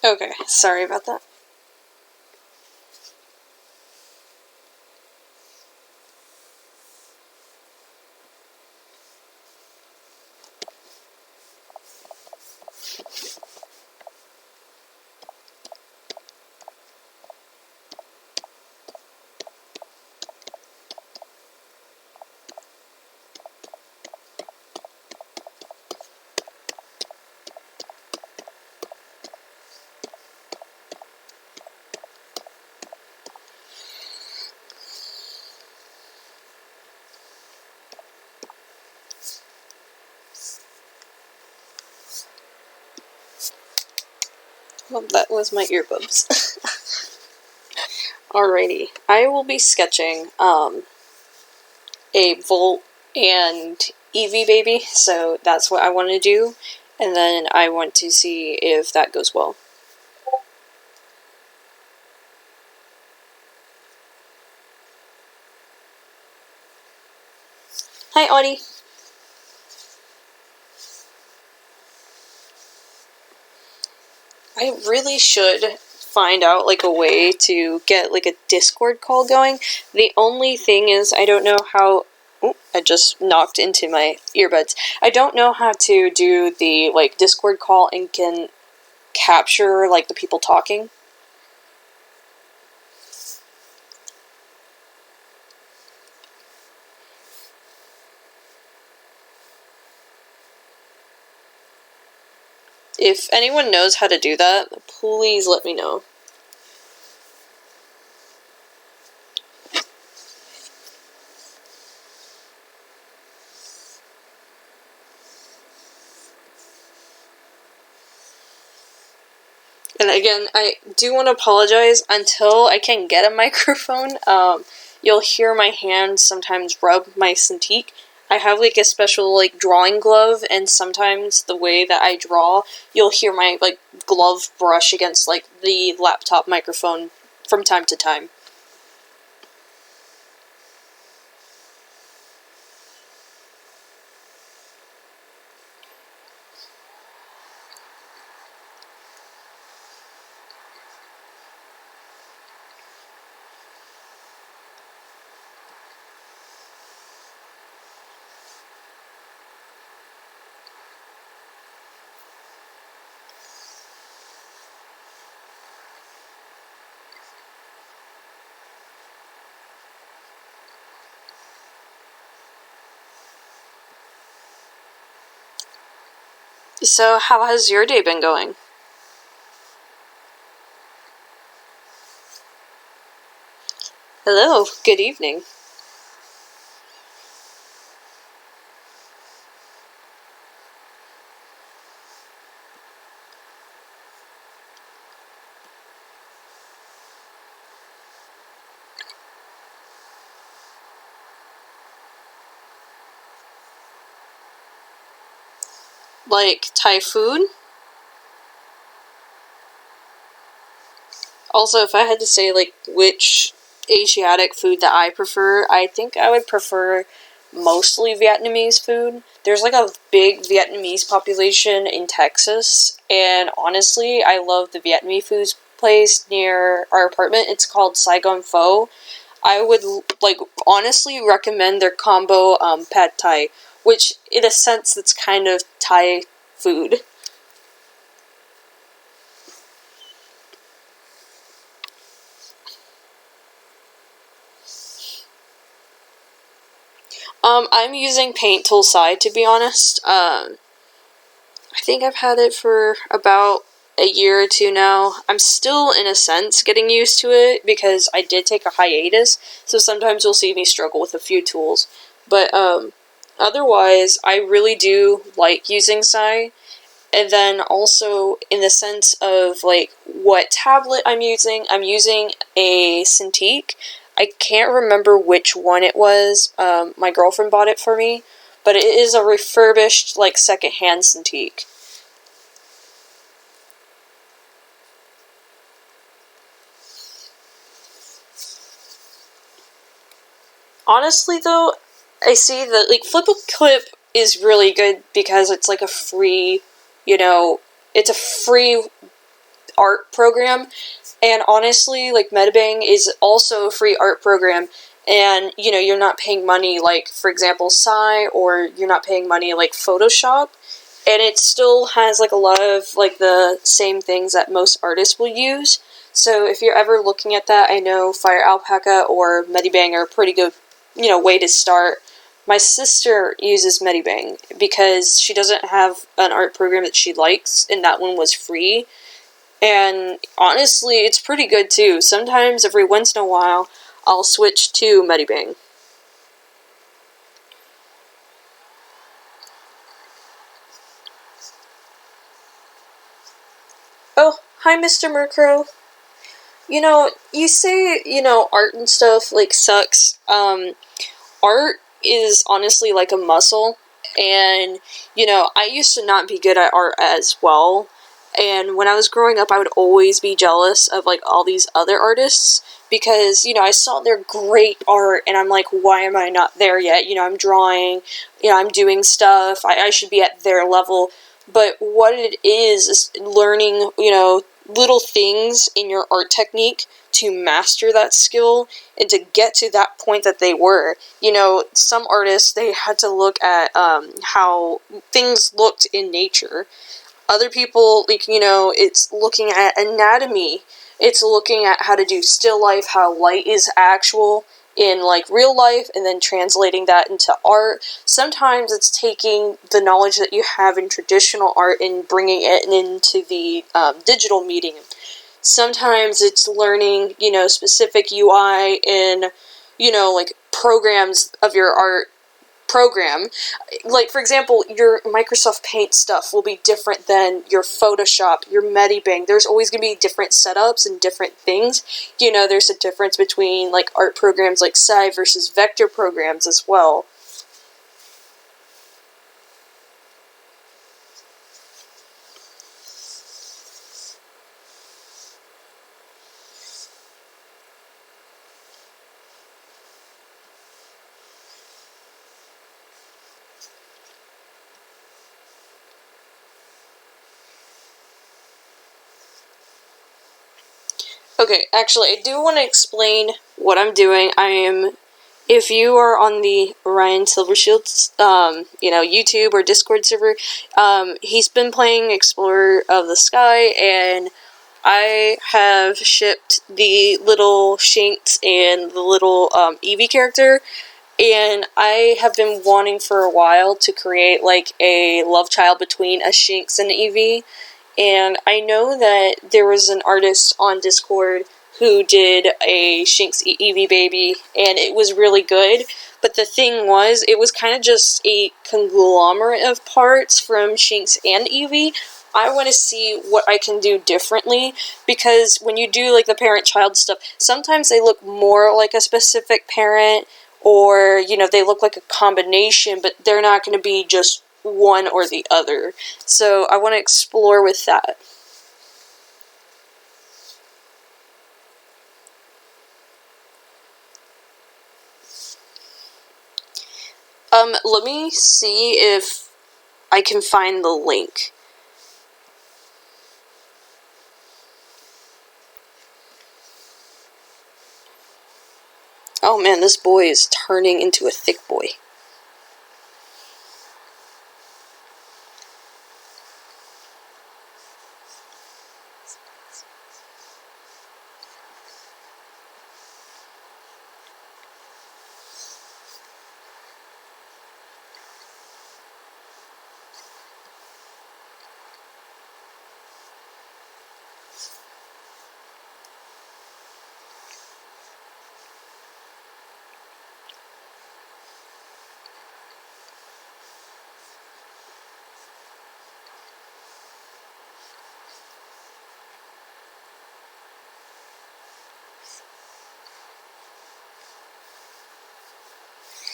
Okay, sorry about that. Well, that was my earbuds. Alrighty, I will be sketching a Volt and Eevee baby, so that's what I want to do, and then I want to see if that goes well. Hi, Audie. I really should find out like a way to get like a Discord call going. The only thing is I don't know how. Oh, I just knocked into my earbuds. I don't know how to do the like Discord call and can capture like the people talking. If anyone knows how to do that, please let me know. And again, I do want to apologize. Until I can get a microphone, you'll hear my hands sometimes rub my Cintiq. I have like a special like drawing glove, and sometimes the way that I draw, you'll hear my like glove brush against like the laptop microphone from time to time. So, how has your day been going? Hello, good evening. Like Thai food? Also, if I had to say like which Asiatic food that I prefer, I think I would prefer mostly Vietnamese food. There's like a big Vietnamese population in Texas, and honestly, I love the Vietnamese food place near our apartment. It's called Saigon Pho. I would like honestly recommend their combo pad thai, which in a sense that's kind of Thai food. I'm using Paint Tool Side to be honest. I think I've had it for about a year or two now. I'm still, in a sense, getting used to it because I did take a hiatus, so sometimes you'll see me struggle with a few tools. But, otherwise, I really do like using Sai. And then also, in the sense of, like, what tablet I'm using a Cintiq. I can't remember which one it was. My girlfriend bought it for me, but it is a refurbished, like, secondhand Cintiq. Honestly, though, I see that like Flip is really good because it's like a free, you know, it's a free art program. And honestly, like, Medibang is also a free art program, and, you know, you're not paying money like, for example, Sai, or you're not paying money like Photoshop, and it still has like a lot of like the same things that most artists will use. So if you're ever looking at that, I know Fire Alpaca or Medibang are a pretty good, you know, way to start. My sister uses Medibang because she doesn't have an art program that she likes, and that one was free. And honestly, it's pretty good too. Sometimes, every once in a while, I'll switch to Medibang. Oh, hi, Mr. Murkrow. You know, you say, you know, art and stuff, like, sucks. Art is honestly like a muscle, and, you know, I used to not be good at art as well, and when I was growing up, I would always be jealous of, like, all these other artists, because, you know, I saw their great art, and I'm like, why am I not there yet? You know, I'm drawing, you know, I'm doing stuff, I should be at their level, but what it is learning, you know, little things in your art technique to master that skill and to get to that point that they were. You know, some artists, they had to look at how things looked in nature. Other people, like, you know, it's looking at anatomy. It's looking at how to do still life, how light is actual in, like, real life, and then translating that into art. Sometimes it's taking the knowledge that you have in traditional art and bringing it into the digital medium. Sometimes it's learning, you know, specific UI in, you know, like, programs of your art program. Like, for example, your Microsoft Paint stuff will be different than your Photoshop, your Medibang. There's always going to be different setups and different things. You know, there's a difference between, like, art programs like Sai versus vector programs as well. Okay, actually, I do want to explain what I'm doing. If you are on the Ryan Silvershield's, you know, YouTube or Discord server, he's been playing Explorer of the Sky, and I have shipped the little Shinx and the little, Eevee character, and I have been wanting for a while to create, like, a love child between a Shinx and Eevee. And I know that there was an artist on Discord who did a Shinx Eevee baby, and it was really good. But the thing was, it was kind of just a conglomerate of parts from Shinx and Eevee. I want to see what I can do differently, because when you do, like, the parent-child stuff, sometimes they look more like a specific parent, or, you know, they look like a combination, but they're not going to be just one or the other. So I want to explore with that. Let me see if I can find the link. Oh man, this boy is turning into a thick boy.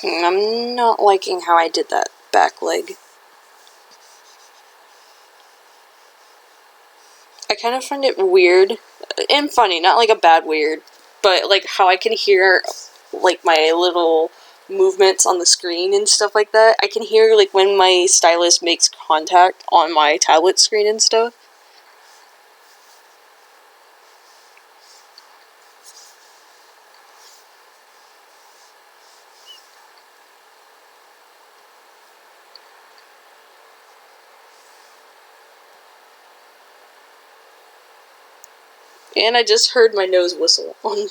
I'm not liking how I did that back leg. I kind of find it weird and funny, not like a bad weird, but like how I can hear like my little movements on the screen and stuff like that. I can hear like when my stylus makes contact on my tablet screen and stuff. And I just heard my nose whistle on.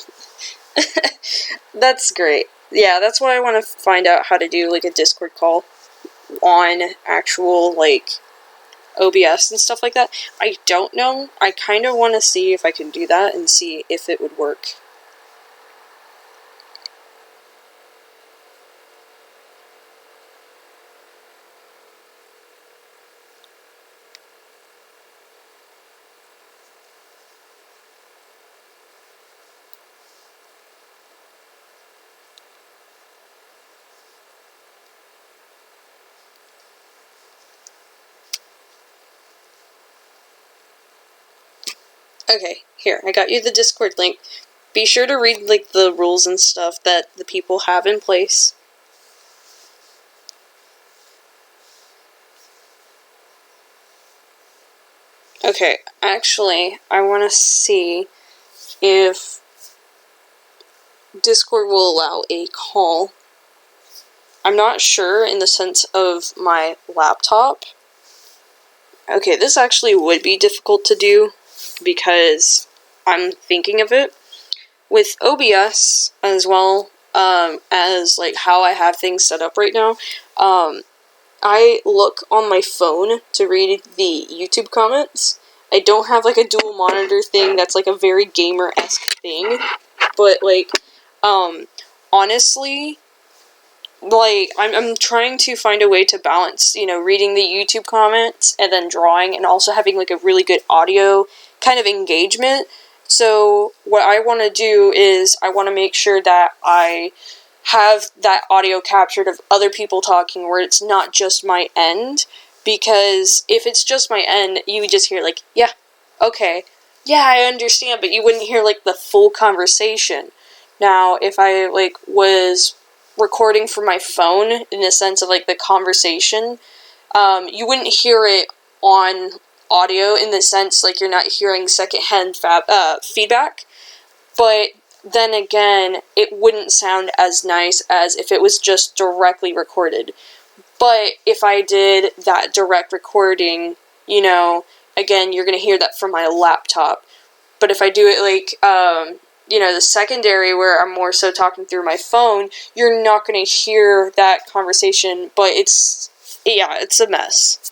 That's great. Yeah, that's why I want to find out how to do like a Discord call on actual like OBS and stuff like that. I don't know. I kind of want to see if I can do that and see if it would work. Okay, here, I got you the Discord link. Be sure to read, like, the rules and stuff that the people have in place. Okay, actually, I want to see if Discord will allow a call. I'm not sure in the sense of my laptop. Okay, this actually would be difficult to do because I'm thinking of it. With OBS as well, as like how I have things set up right now, I look on my phone to read the YouTube comments. I don't have like a dual monitor thing that's like a very gamer-esque thing, but like, honestly, like, I'm trying to find a way to balance, you know, reading the YouTube comments and then drawing and also having like a really good audio kind of engagement. So what I want to do is I want to make sure that I have that audio captured of other people talking where it's not just my end, because if it's just my end, you would just hear like, yeah, okay, yeah, I understand, but you wouldn't hear like the full conversation. Now, if I like was recording from my phone in the sense of like the conversation, you wouldn't hear it on audio in the sense like you're not hearing secondhand feedback, but then again, it wouldn't sound as nice as if it was just directly recorded. But if I did that direct recording, you know, again, you're going to hear that from my laptop. But if I do it like, you know, the secondary where I'm more so talking through my phone, you're not going to hear that conversation, but yeah, it's a mess.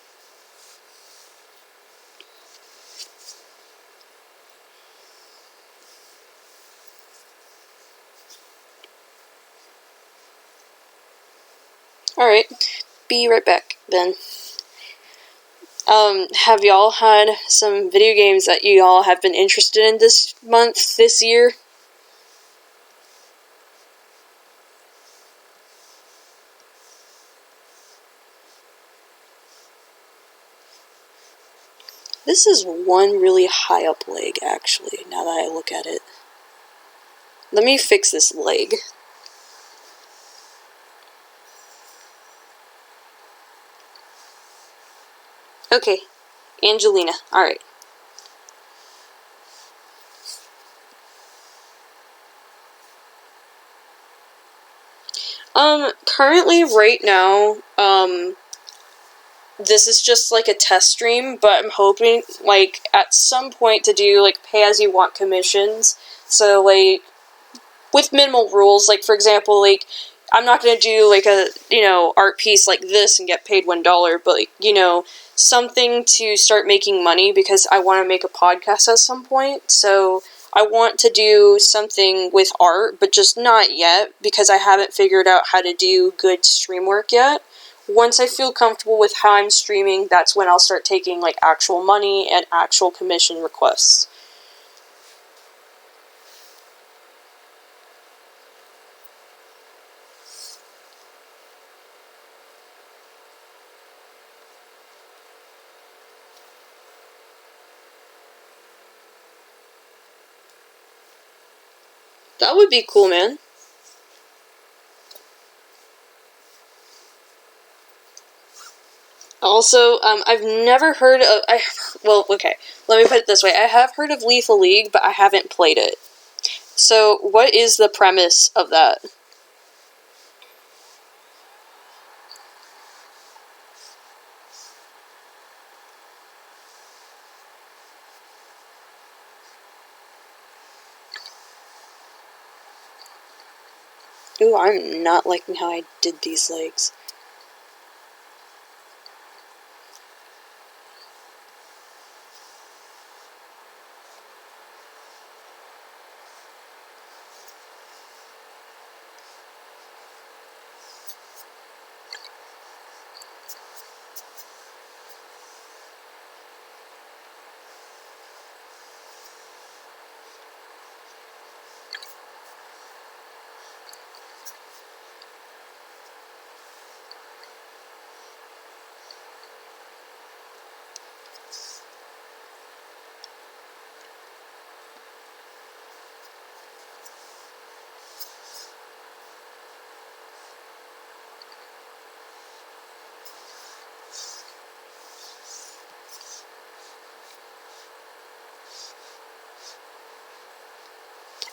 Alright, be right back then. Have y'all had some video games that y'all have been interested in this month, this year? This is one really high up leg, actually, now that I look at it. Let me fix this leg. Okay, Angelina, alright. Currently, right now, this is just like a test stream, but I'm hoping, like, at some point to do, like, pay-as-you-want commissions. So, like, with minimal rules, like, for example, like, I'm not gonna do, like, a, you know, art piece like this and get paid $1, but, like, you know, something to start making money, because I want to make a podcast at some point, so I want to do something with art, but just not yet, because I haven't figured out how to do good stream work yet. Once I feel comfortable with how I'm streaming, that's when I'll start taking, like, actual money and actual commission requests. That would be cool, man. Also, I've never heard of, well, okay, let me put it this way. I have heard of Lethal League, but I haven't played it. So, what is the premise of that? Ooh, I'm not liking how I did these legs.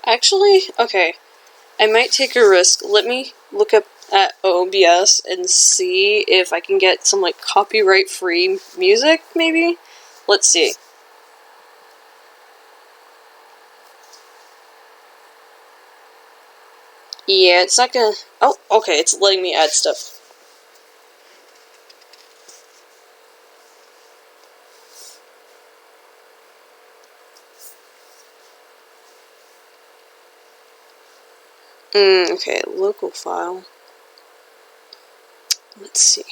Actually, okay, I might take a risk. Let me look up at OBS and see if I can get some, like, copyright-free music, maybe? Let's see. Yeah, it's not gonna... Oh, okay, it's letting me add stuff. Okay, local file. Let's see.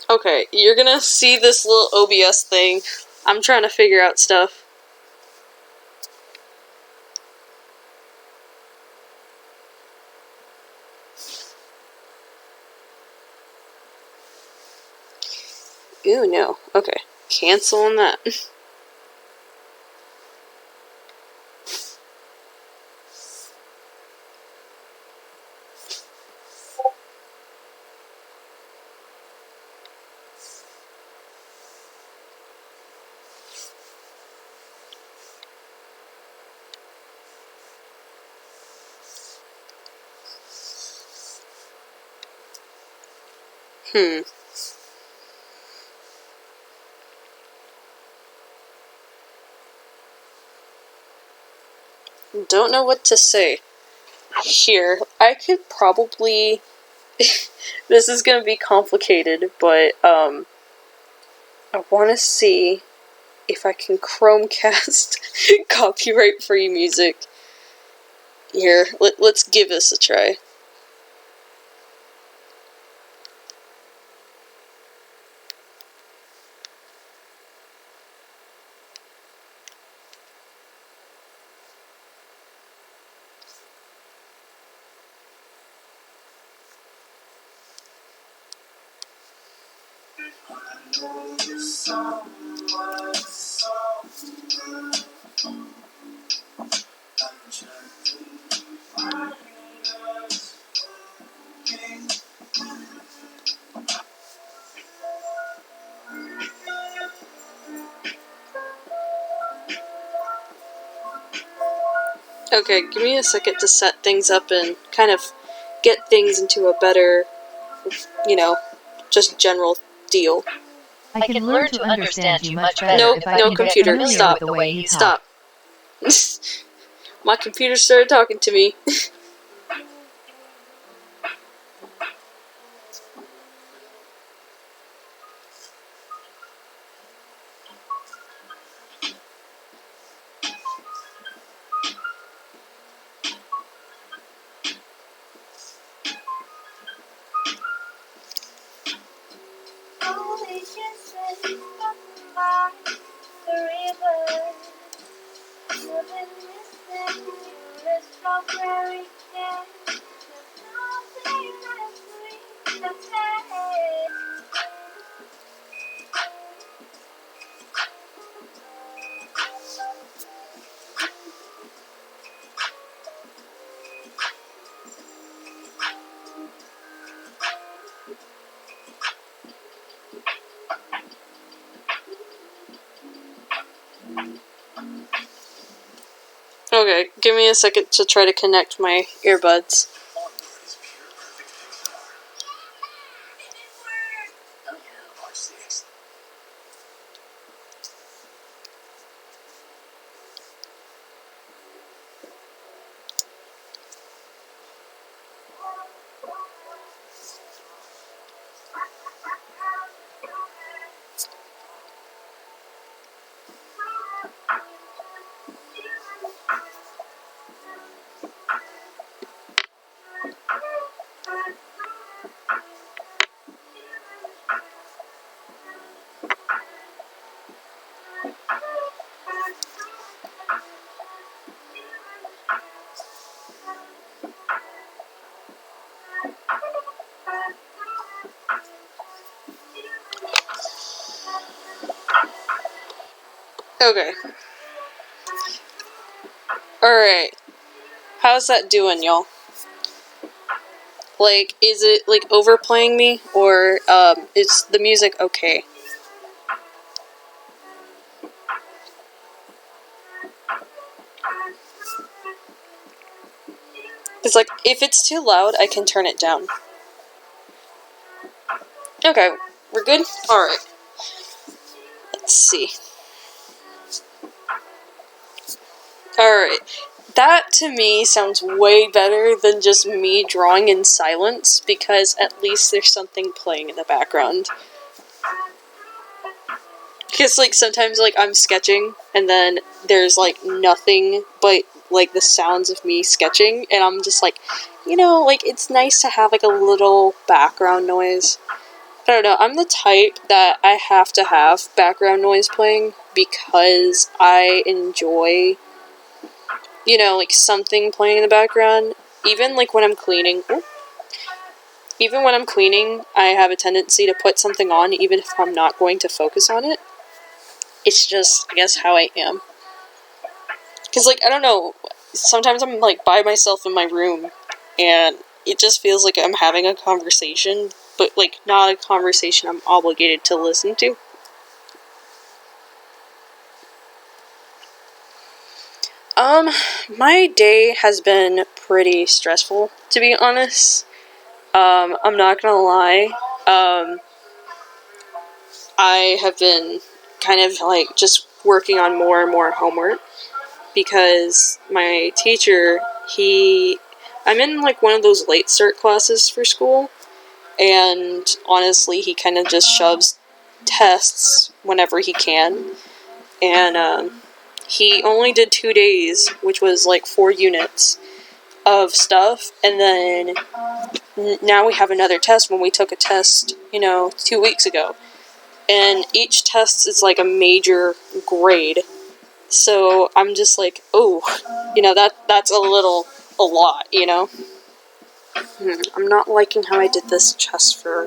Okay, you're gonna see this little OBS thing. I'm trying to figure out stuff. Ooh, no. Okay. Cancel on that. Don't know what to say. Here, I could probably... This is gonna be complicated, but, I want to see if I can Chromecast copyright-free music. Here, let's give this a try. Okay, give me a second to set things up and kind of get things into a better, you know, just general deal. I can learn to understand you much better No, if I no, can computer, get familiar stop. with the way you talk. Stop. My computer started talking to me. Okay, give me a second to try to connect my earbuds. Okay. Alright. How's that doing, y'all? Like, is it, like, overplaying me? Or, is the music okay? It's like, if it's too loud, I can turn it down. Okay, we're good? Alright. Let's see. Alright. That, to me, sounds way better than just me drawing in silence, because at least there's something playing in the background. Because, like, sometimes, like, I'm sketching, and then there's, like, nothing but, like, the sounds of me sketching, and I'm just like, you know, like, it's nice to have, like, a little background noise. I don't know, I'm the type that I have to have background noise playing, because I enjoy, you know, like, something playing in the background. Even, like, when I'm cleaning. Even when I'm cleaning, I have a tendency to put something on, even if I'm not going to focus on it. It's just, I guess, how I am. Because, like, I don't know, sometimes I'm, like, by myself in my room, and it just feels like I'm having a conversation, but, like, not a conversation I'm obligated to listen to. My day has been pretty stressful, to be honest. I'm not gonna lie. I have been kind of, like, just working on more and more homework, because my teacher, I'm in, like, one of those late start classes for school, and honestly, he kind of just shoves tests whenever he can, and, he only did 2 days, which was, like, 4 units of stuff, and then now we have another test when we took a test, 2 weeks ago, and each test is, like, a major grade. So I'm just like, oh, that's a lot. I'm not liking how I did this chest fur.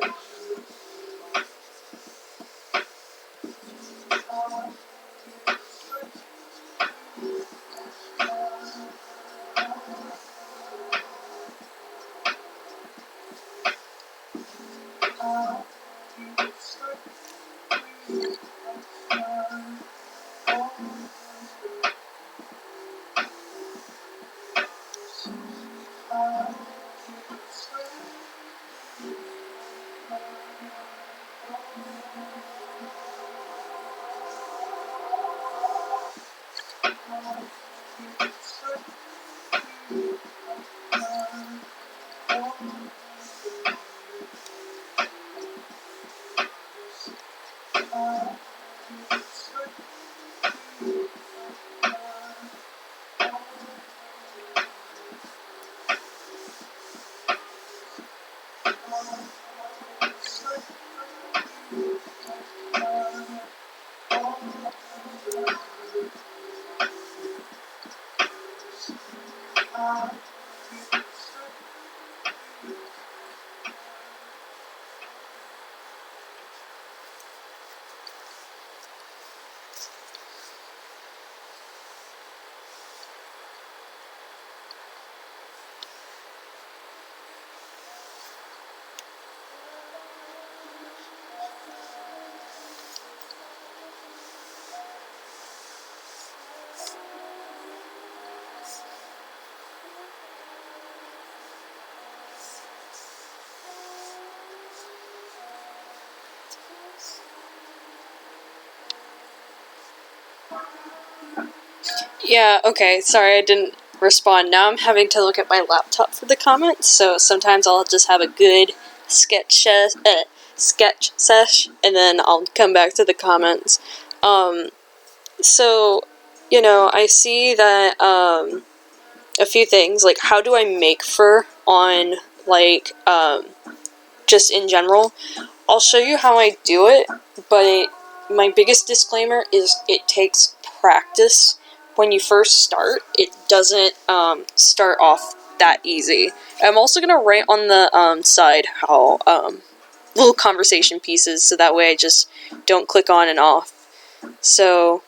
Yeah, okay, sorry I didn't respond. Now I'm having to look at my laptop for the comments, so sometimes I'll just have a good sketch sesh, and then I'll come back to the comments. So, I see that, a few things, like, how do I make fur on, like, just in general? I'll show you how I do it, but my biggest disclaimer is it takes practice. When you first start, it doesn't start off that easy. I'm also going to write on the side how little conversation pieces, so that way I just don't click on and off. So,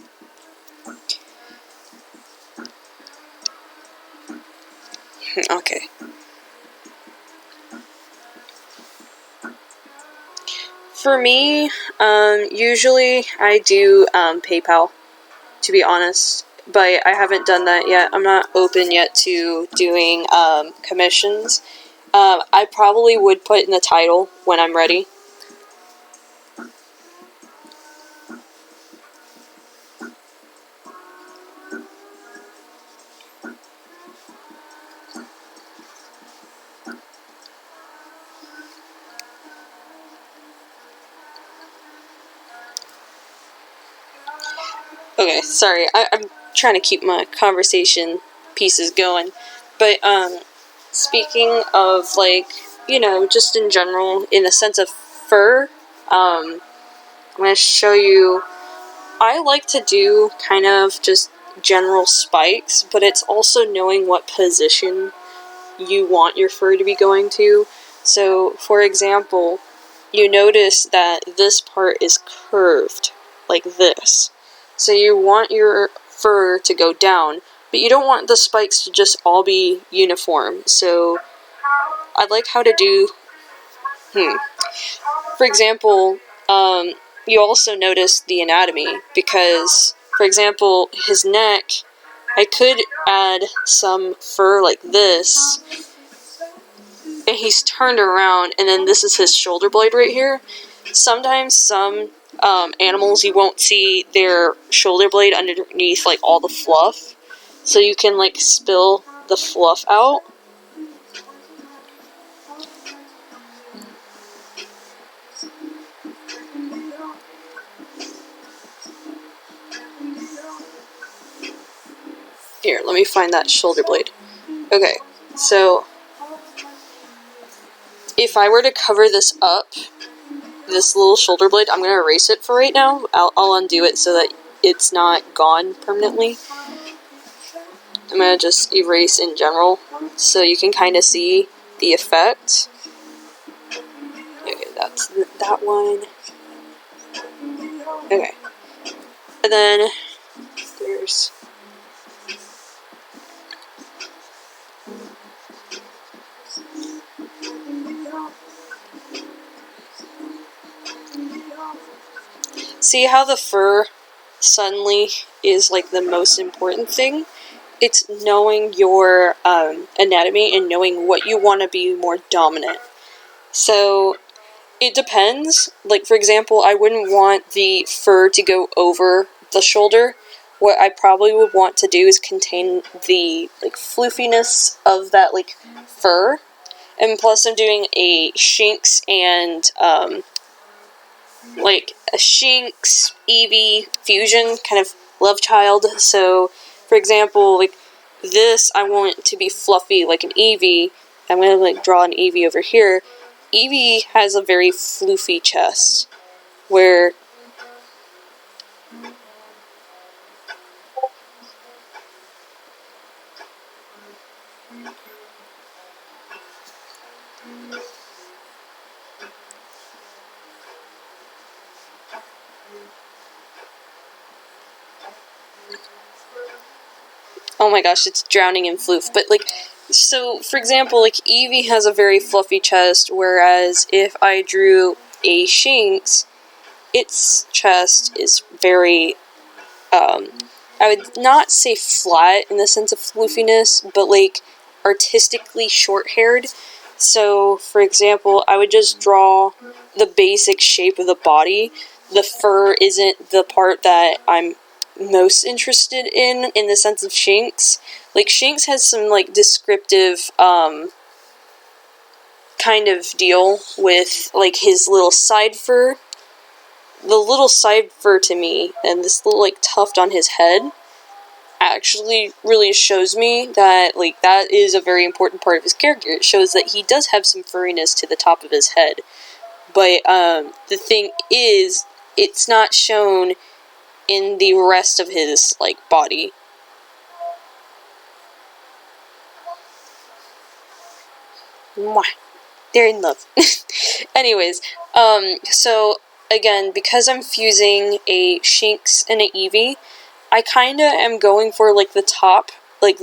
okay. For me, usually I do PayPal, to be honest, but I haven't done that yet. I'm not open yet to doing commissions. I probably would put in the title when I'm ready. Okay, sorry, I'm trying to keep my conversation pieces going, but speaking of, like, just in general, in the sense of fur, I'm going to show you, I like to do kind of just general spikes, but it's also knowing what position you want your fur to be going to. So, for example, you notice that this part is curved, like this. So you want your fur to go down, but you don't want the spikes to just all be uniform. So I like how to do, for example, you also notice the anatomy, because, for example, his neck, I could add some fur like this, and he's turned around, and then this is his shoulder blade right here. Sometimes some animals, you won't see their shoulder blade underneath, like, all the fluff, so you can, like, spill the fluff out. Here, let me find that shoulder blade. Okay, so if I were to cover this up, this little shoulder blade, I'm going to erase it for right now. I'll undo it so that it's not gone permanently. I'm going to just erase in general so you can kind of see the effect. Okay, that's that one. Okay. And then there's... See how the fur suddenly is, like, the most important thing? It's knowing your anatomy and knowing what you want to be more dominant. So it depends. Like, for example, I wouldn't want the fur to go over the shoulder. What I probably would want to do is contain the, like, floofiness of that, like, fur. And plus I'm doing a Shinx and, like, a Shinx Eevee fusion, kind of love child. So, for example, like, this, I want it to be fluffy like an Eevee. I'm going to, like, draw an Eevee over here. Eevee has a very floofy chest, where... Oh my gosh, it's drowning in floof. But, like, so, for example, like, Eevee has a very fluffy chest, whereas if I drew a Shinx, its chest is very, I would not say flat in the sense of floofiness, but, like, artistically short-haired. So, for example, I would just draw the basic shape of the body. The fur isn't the part that I'm most interested in the sense of Shinx. Like, Shinx has some, like, descriptive, kind of deal with, like, his little side fur. The little side fur to me, and this little, like, tuft on his head, actually really shows me that, like, that is a very important part of his character. It shows that he does have some furriness to the top of his head. But, the thing is, it's not shown in the rest of his, like, body. Mwah. They're in love. Anyways, so, again, because I'm fusing a Shinx and an Eevee, I kinda am going for, like, the top, like,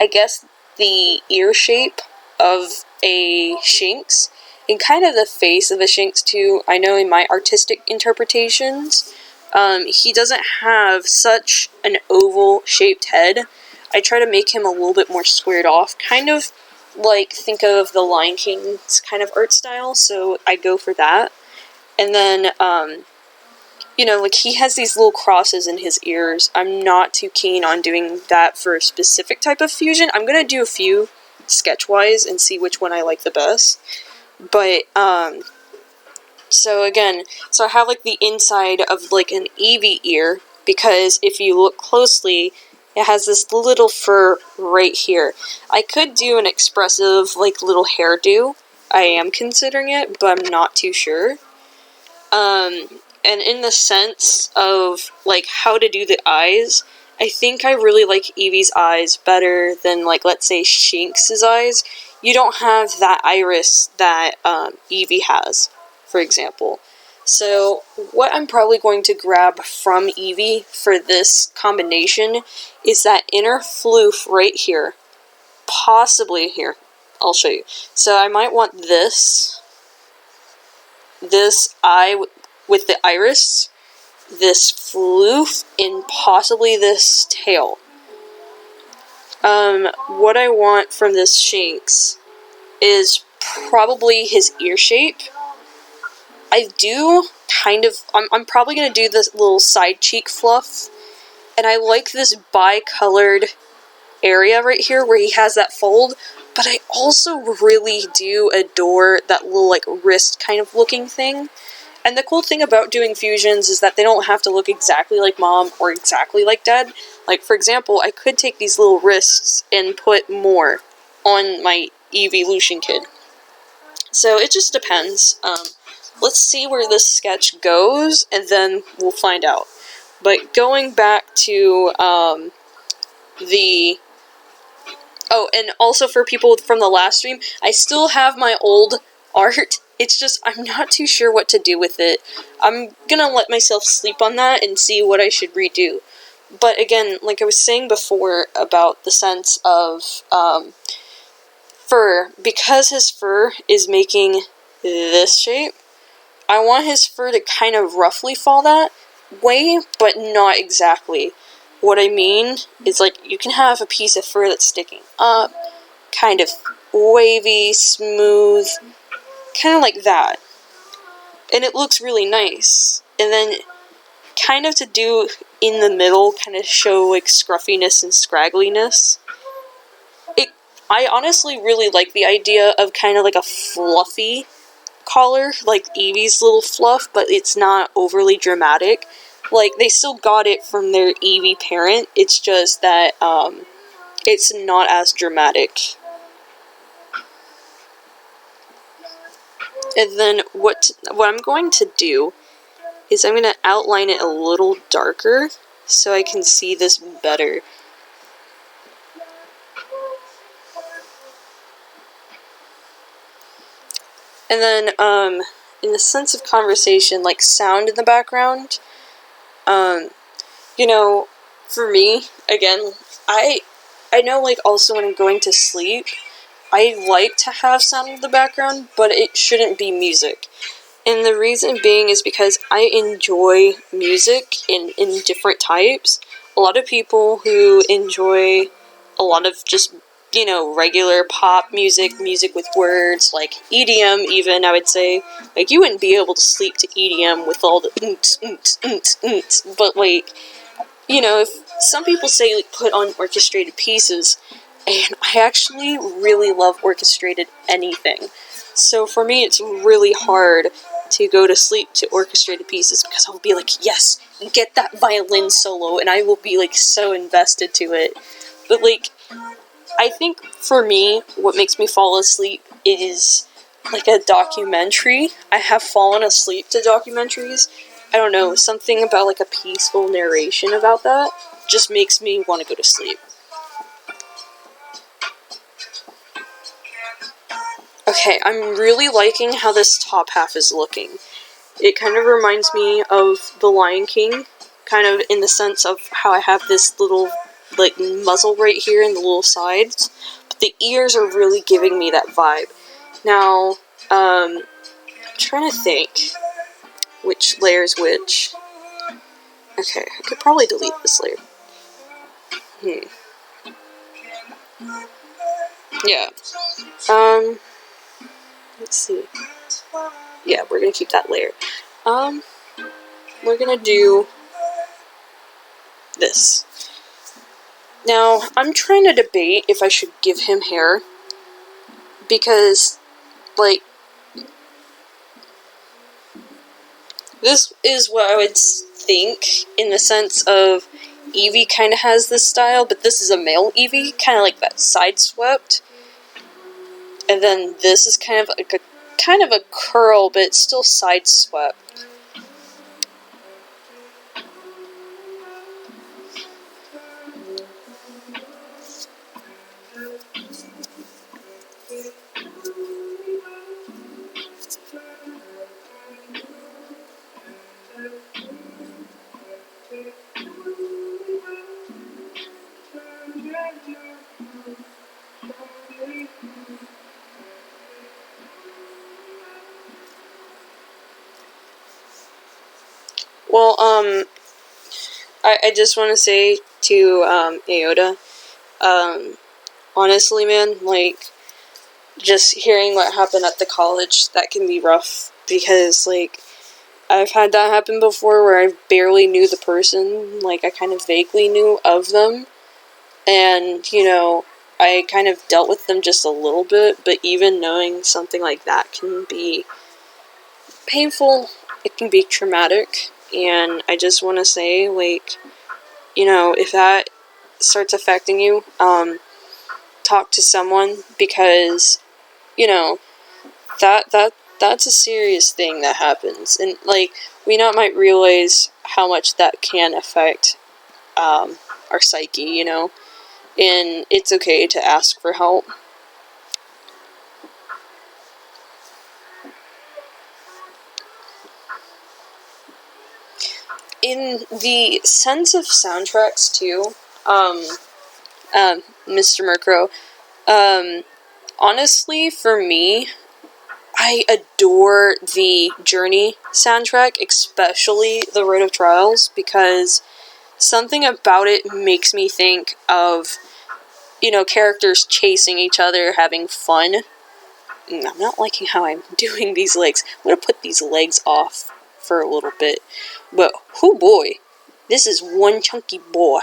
I guess, the ear shape of a Shinx, and kind of the face of a Shinx, too. I know in my artistic interpretations, he doesn't have such an oval-shaped head. I try to make him a little bit more squared off, kind of like, think of the Lion King's kind of art style, so I go for that. And then, you know, like, he has these little crosses in his ears. I'm not too keen on doing that for a specific type of fusion. I'm gonna do a few sketch-wise and see which one I like the best. But, so again, so I have, like, the inside of, like, an Eevee ear, because if you look closely, it has this little fur right here. I could do an expressive, like, little hairdo. I am considering it, but I'm not too sure. And in the sense of, like, how to do the eyes, I think I really like Eevee's eyes better than, like, let's say Shinx's eyes. You don't have that iris that, Eevee has, for example. So, what I'm probably going to grab from Eevee for this combination is that inner floof right here. Possibly here. I'll show you. So, I might want this eye with the iris, this floof, and possibly this tail. What I want from this Shinx is probably his ear shape. I do kind of, I'm probably going to do this little side cheek fluff, and I like this bi-colored area right here where he has that fold, but I also really do adore that little, like, wrist kind of looking thing. And the cool thing about doing fusions is that they don't have to look exactly like mom or exactly like dad. Like, for example, I could take these little wrists and put more on my Eeveelution kid. So it just depends. Let's see where this sketch goes, and then we'll find out. But going back to, oh, and also for people from the last stream, I still have my old art. It's just, I'm not too sure what to do with it. I'm gonna let myself sleep on that and see what I should redo. But again, like I was saying before about the sense of, fur, because his fur is making this shape, I want his fur to kind of roughly fall that way, but not exactly. What I mean is, like, you can have a piece of fur that's sticking up, kind of wavy, smooth, kind of like that. And it looks really nice. And then, kind of to do in the middle, kind of show, like, scruffiness and scraggliness. I honestly really like the idea of kind of like a fluffy collar, like Eevee's little fluff, but it's not overly dramatic. Like, they still got it from their Eevee parent, it's just that, it's not as dramatic. And then, what I'm going to do is I'm going to outline it a little darker, so I can see this better. And then, in the sense of conversation, like sound in the background, you know, for me, again, I know, like, also when I'm going to sleep, I like to have sound in the background, but it shouldn't be music. And the reason being is because I enjoy music in different types. A lot of people who enjoy a lot of just, you know, regular pop music, music with words, like EDM even, I would say. Like, you wouldn't be able to sleep to EDM with all the but, like, if some people say like put on orchestrated pieces, and I actually really love orchestrated anything. So for me, it's really hard to go to sleep to orchestrated pieces because I'll be like, yes, get that violin solo, and I will be like so invested to it. But like, I think for me, what makes me fall asleep is like a documentary. I have fallen asleep to documentaries. I don't know, something about like a peaceful narration about that just makes me want to go to sleep. Okay, I'm really liking how this top half is looking. It kind of reminds me of The Lion King, kind of in the sense of how I have this little, like, muzzle right here and the little sides, but the ears are really giving me that vibe. Now, I'm trying to think which layer's which. Okay, I could probably delete this layer. Yeah. Let's see. Yeah, we're gonna keep that layer. We're gonna do this. Now, I'm trying to debate if I should give him hair, because, like, this is what I would think in the sense of Eevee kind of has this style, but this is a male Eevee, kind of like that side swept. And then this is kind of like a curl, but it's still side swept. Well, I just want to say to, Aoda, honestly, man, like, just hearing what happened at the college, that can be rough, because, like, I've had that happen before where I barely knew the person, like, I kind of vaguely knew of them, and, I kind of dealt with them just a little bit, but even knowing something like that can be painful, it can be traumatic, and I just want to say, like, if that starts affecting you, talk to someone, because, that's a serious thing that happens, and, like, we not might realize how much that can affect, our psyche, and it's okay to ask for help. In the sense of soundtracks, too, Mr. Murkrow, honestly, for me, I adore the Journey soundtrack, especially the Road of Trials, because something about it makes me think of, characters chasing each other, having fun. I'm not liking how I'm doing these legs. I'm gonna put these legs off for a little bit. But, oh boy, this is one chunky boy.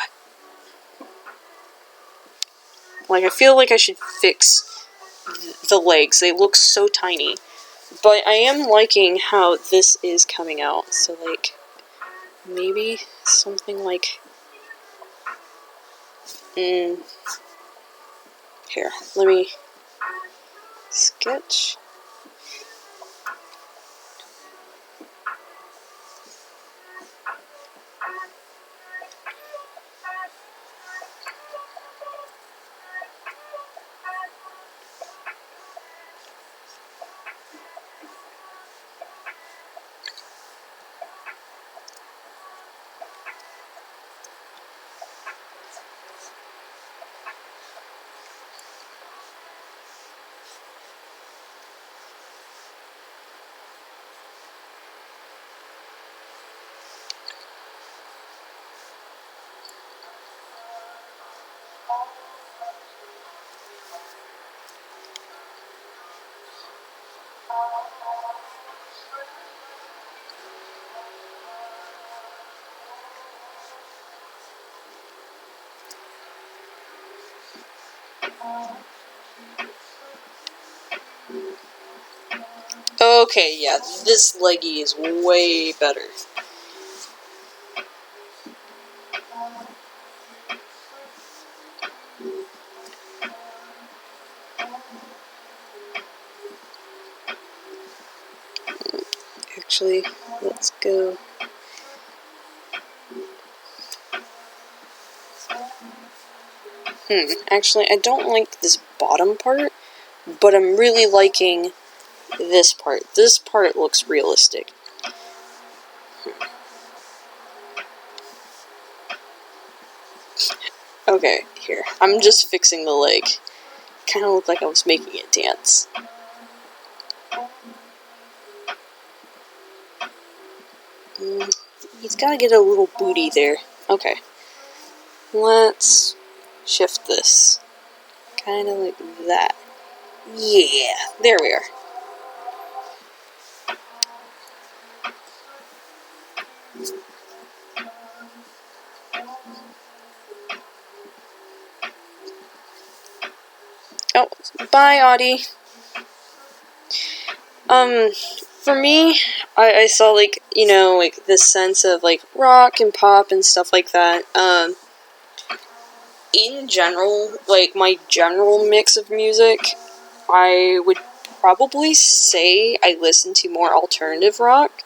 Like, I feel like I should fix the legs. They look so tiny. But I am liking how this is coming out. So, like, maybe something like... Here, let me sketch. Okay, yeah, this leggy is way better. Actually, let's go. Actually, I don't like this bottom part, but I'm really liking this part. This part looks realistic. Okay, here. I'm just fixing the leg. Kind of looked like I was making it dance. He's got to get a little booty there. Okay. Let's shift this. Kind of like that. Yeah, there we are. Oh, bye, Audie. For me, I saw, like, you know, like, this sense of, like, rock and pop and stuff like that. In general, like, my general mix of music, I would probably say I listen to more alternative rock,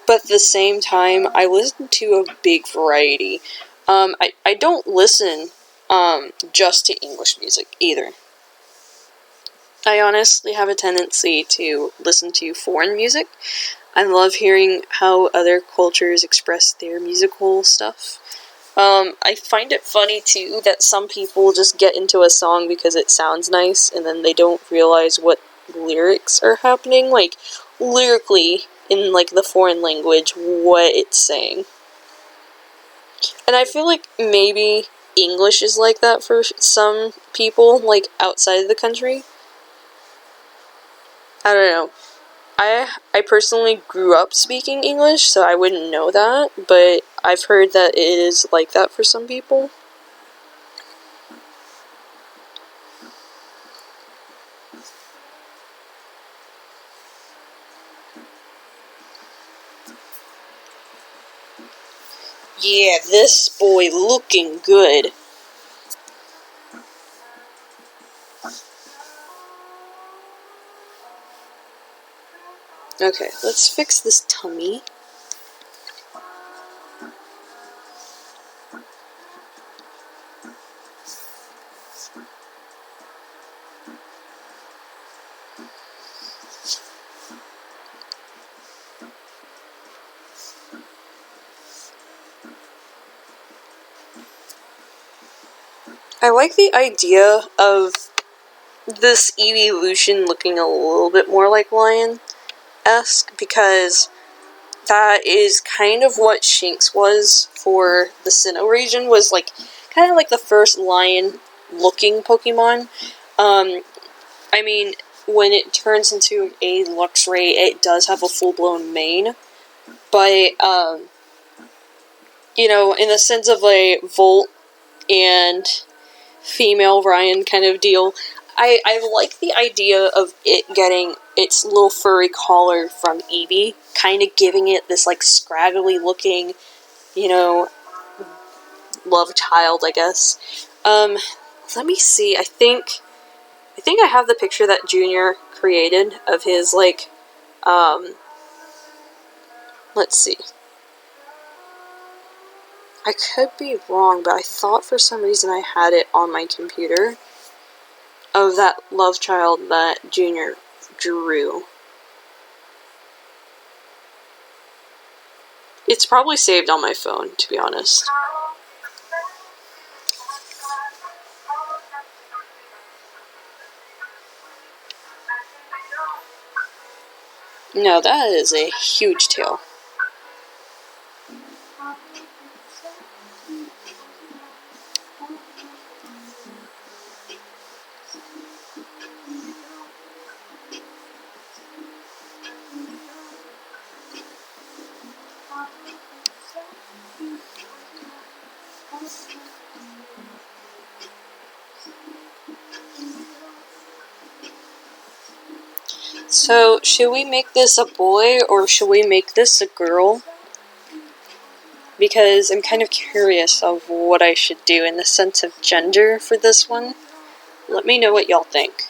but at the same time, I listen to a big variety. I don't listen, just to English music, either. I honestly have a tendency to listen to foreign music. I love hearing how other cultures express their musical stuff. I find it funny, too, that some people just get into a song because it sounds nice, and then they don't realize what lyrics are happening, like, lyrically, in, like, the foreign language, what it's saying. And I feel like maybe English is like that for some people, like, outside of the country. I don't know. I personally grew up speaking English, so I wouldn't know that, but I've heard that it is like that for some people. Yeah, this boy looking good. Okay, let's fix this tummy. I like the idea of this evolution looking a little bit more like lion-esque, because that is kind of what Shinx was for the Sinnoh region, was like kind of like the first lion-looking Pokemon. I mean, when it turns into a Luxray, it does have a full-blown mane, but, you know, in the sense of a Volt and female Ryan kind of deal, I like the idea of it getting its little furry collar from Eevee, kind of giving it this, like, scraggly looking, you know, love child, I guess. Let me see, I think I have the picture that Junior created of his, like, let's see. I could be wrong, but I thought for some reason I had it on my computer, of that love child that Junior drew. It's probably saved on my phone, to be honest. No, that is a huge tail. So, should we make this a boy or should we make this a girl? Because I'm kind of curious of what I should do in the sense of gender for this one. Let me know what y'all think.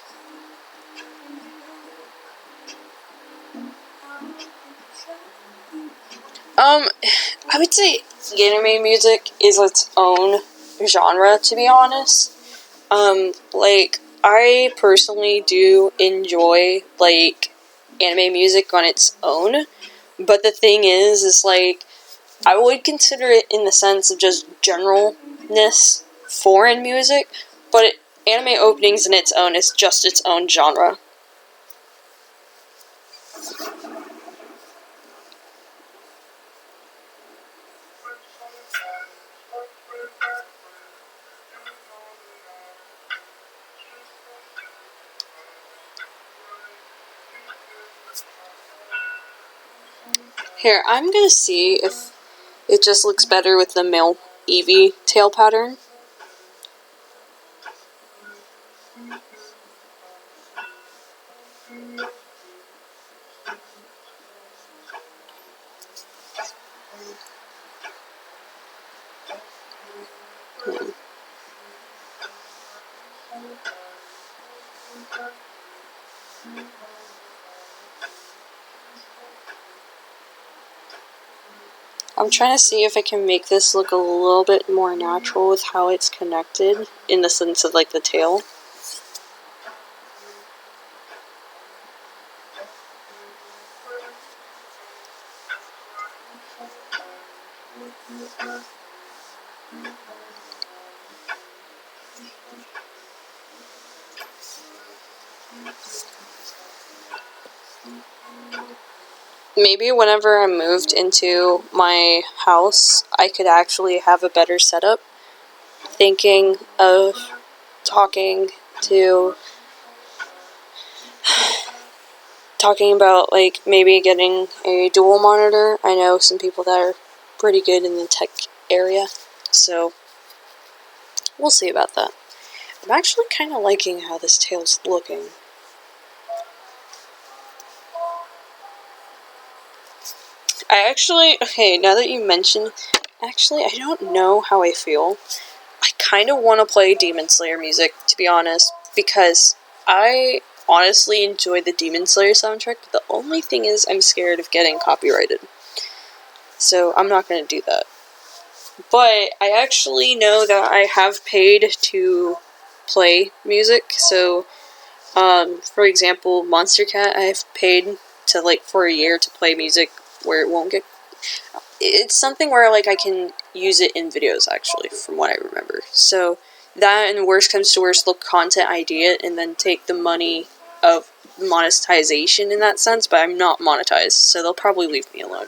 I would say anime music is its own genre, to be honest. Like, I personally do enjoy, like, anime music on its own, but the thing is like, I would consider it in the sense of just generalness foreign music, but anime openings in its own is just its own genre. Here, I'm gonna see if it just looks better with the male Eevee tail pattern. I'm trying to see if I can make this look a little bit more natural with how it's connected, in the sense of like the tail. Maybe whenever I moved into my house, I could actually have a better setup. Thinking of talking about like maybe getting a dual monitor. I know some people that are pretty good in the tech area, so we'll see about that. I'm actually kind of liking how this tail's looking. Okay, now that you mention, actually, I don't know how I feel. I kind of want to play Demon Slayer music, to be honest, because I honestly enjoy the Demon Slayer soundtrack, but the only thing is I'm scared of getting copyrighted. So I'm not going to do that. But I actually know that I have paid to play music, so, for example, Monster Cat, I've paid to, like, for a year to play music where it won't get... It's something where, like, I can use it in videos, actually, from what I remember. So, that, and worst comes to worst, look content ID it, and then take the money of monetization in that sense, but I'm not monetized, so they'll probably leave me alone.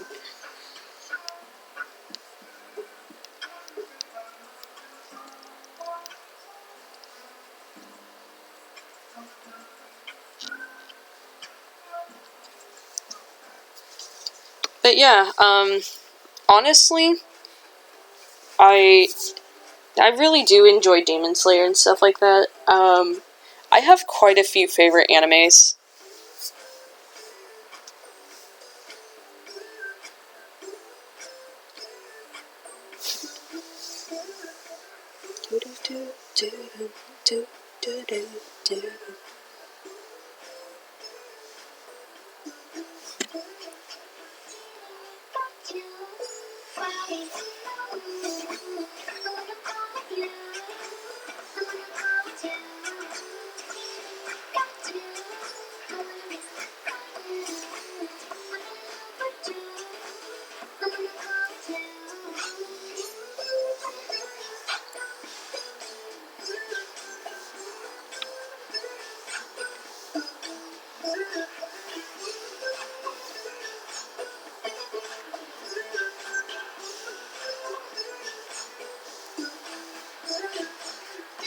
But yeah, honestly, I really do enjoy Demon Slayer and stuff like that. I have quite a few favorite animes.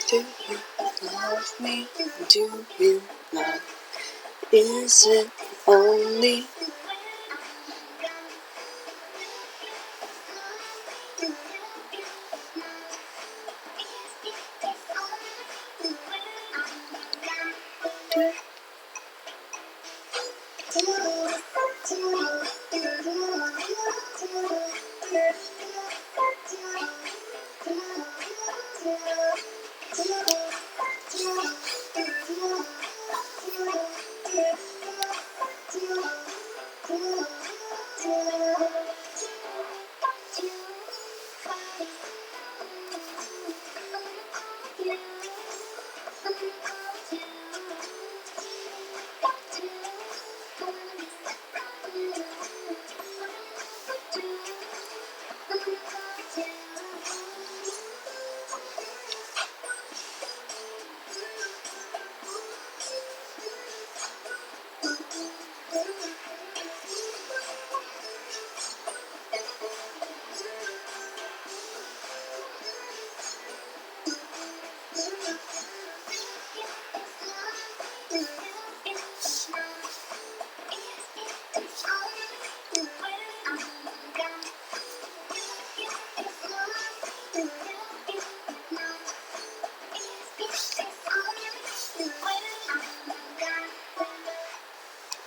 Do you love me? Do you not? Is it only...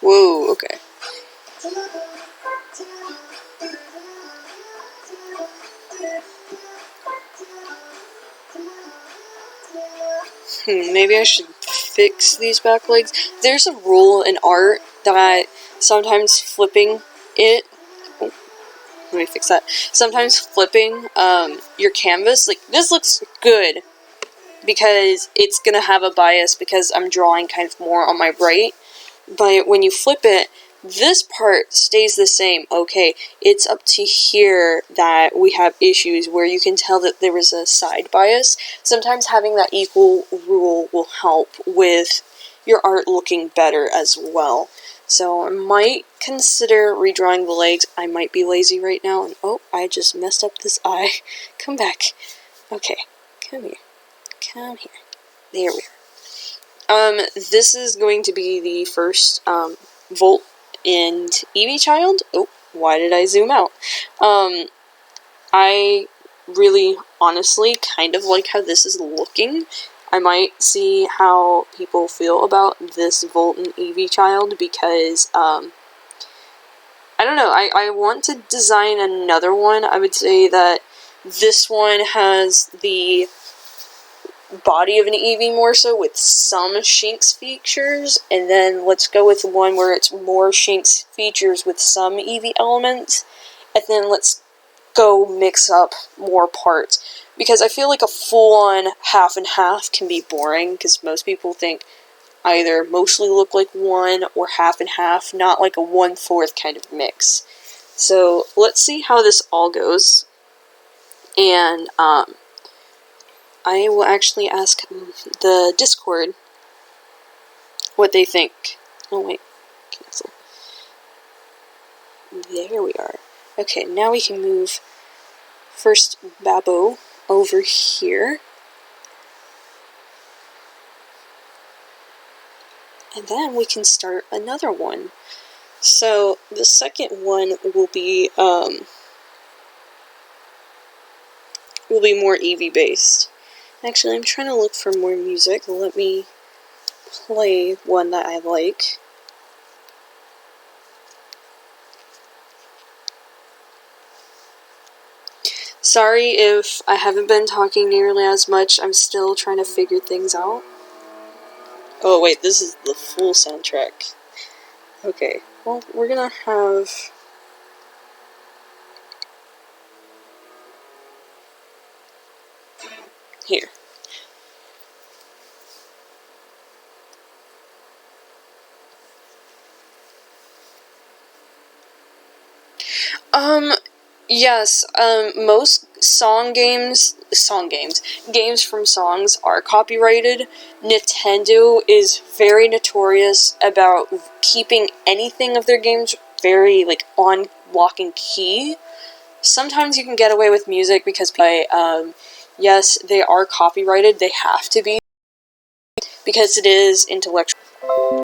Whoa, okay. Maybe I should fix these back legs. There's a rule in art that sometimes flipping it... Oh, let me fix that. Sometimes flipping your canvas, like, this looks good because it's gonna have a bias because I'm drawing kind of more on my right. But when you flip it, this part stays the same. Okay, it's up to here that we have issues where you can tell that there was a side bias. Sometimes having that equal rule will help with your art looking better as well. So I might consider redrawing the legs. I might be lazy right now, and oh, I just messed up this eye. Come back. Okay, come here. Come here. There we are. This is going to be the first, Volt and Eevee Child. Oh, why did I zoom out? I really, honestly, kind of like how this is looking. I might see how people feel about this Volt and Eevee Child because, I don't know, I want to design another one. I would say that this one has the body of an Eevee more so with some Shinx features, and then let's go with one where it's more Shinx features with some Eevee elements, and then let's go mix up more parts, because I feel like a full-on half and half can be boring, because most people think either mostly look like one or half and half, not like a 1/4 kind of mix. So let's see how this all goes, and I will actually ask the Discord what they think. Oh wait, cancel. There we are. Okay, now we can move first Babbo over here. And then we can start another one. So the second one will be more Eevee based. Actually, I'm trying to look for more music. Let me play one that I like. Sorry if I haven't been talking nearly as much. I'm still trying to figure things out. Oh wait, this is the full soundtrack. Okay, well, we're gonna have... Here. Yes, most games from songs are copyrighted. Nintendo is very notorious about keeping anything of their games very, like, on lock and key. Sometimes you can get away with music because, yes, they are copyrighted, they have to be, because it is intellectual.